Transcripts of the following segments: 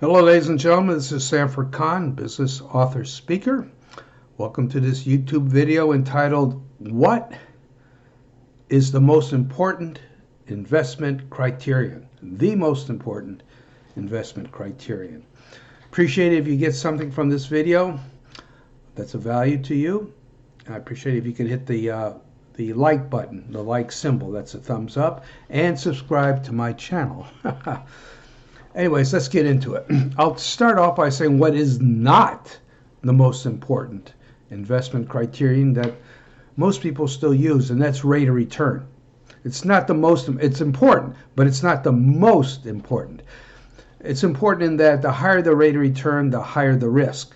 Hello, ladies and gentlemen. This is Sanford Kahn, business author speaker. Welcome to this YouTube video entitled, What is the most important investment criterion? The most important investment criterion. Appreciate it if you get something from this video that's of value to you. I appreciate it if you could hit the like button, the like symbol, that's a thumbs up, and subscribe to my channel. Anyways, let's get into it. I'll start off by saying what is not the most important investment criterion that most people still use, and that's rate of return. It's not the most, it's important, but it's not the most important. It's important in that the higher the rate of return, the higher the risk.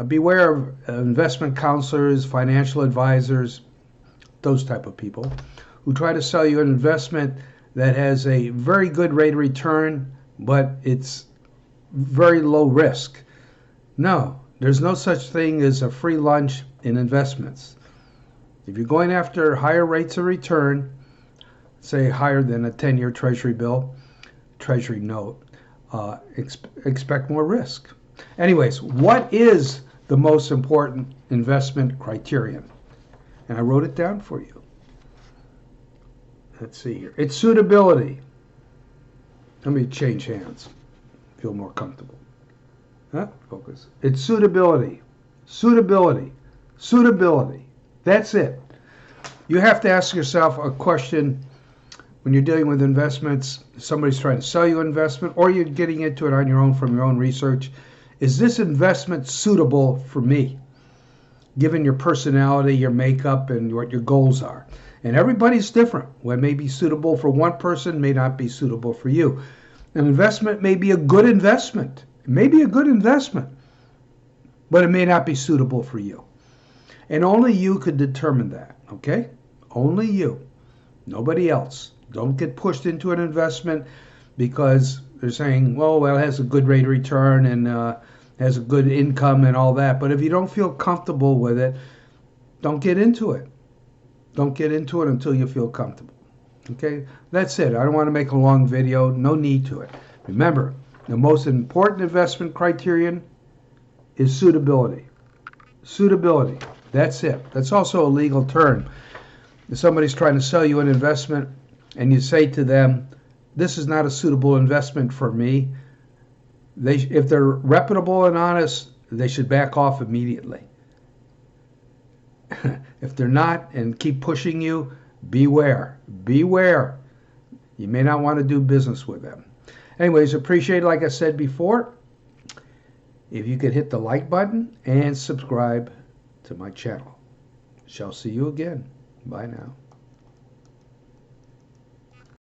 Beware of investment counselors, financial advisors, those type of people who try to sell you an investment that has a very good rate of return, but it's very low risk. No, there's no such thing as a free lunch in investments. If you're going after higher rates of return, say higher than a 10-year treasury bill, treasury note, expect more risk. Anyways, what is the most important investment criterion? And I wrote it down for you. Let's see here. It's suitability. Let me change hands. Feel more comfortable. Focus. It's suitability. Suitability. Suitability. That's it. You have to ask yourself a question when you're dealing with investments. Somebody's trying to sell you an investment, or you're getting into it on your own from your own research. Is this investment suitable for me? Given your personality, your makeup, and what your goals are. And everybody's different. What may be suitable for one person may not be suitable for you. An investment may be a good investment. It may be a good investment, but it may not be suitable for you. And only you could determine that, okay? Only you. Nobody else. Don't get pushed into an investment because they're saying, well, it has a good rate of return and has a good income and all that. But if you don't feel comfortable with it, don't get into it. Don't get into it until you feel comfortable. Okay, that's it. I don't want to make a long video. No need to it. Remember, the most important investment criterion is suitability. Suitability. That's it. That's also a legal term. If somebody's trying to sell you an investment and you say to them, this is not a suitable investment for me, if they're reputable and honest, they should back off immediately. If they're not and keep pushing you, beware. Beware. You may not want to do business with them. Anyways, appreciate it, like I said before. If you could hit the like button and subscribe to my channel. Shall see you again. Bye now.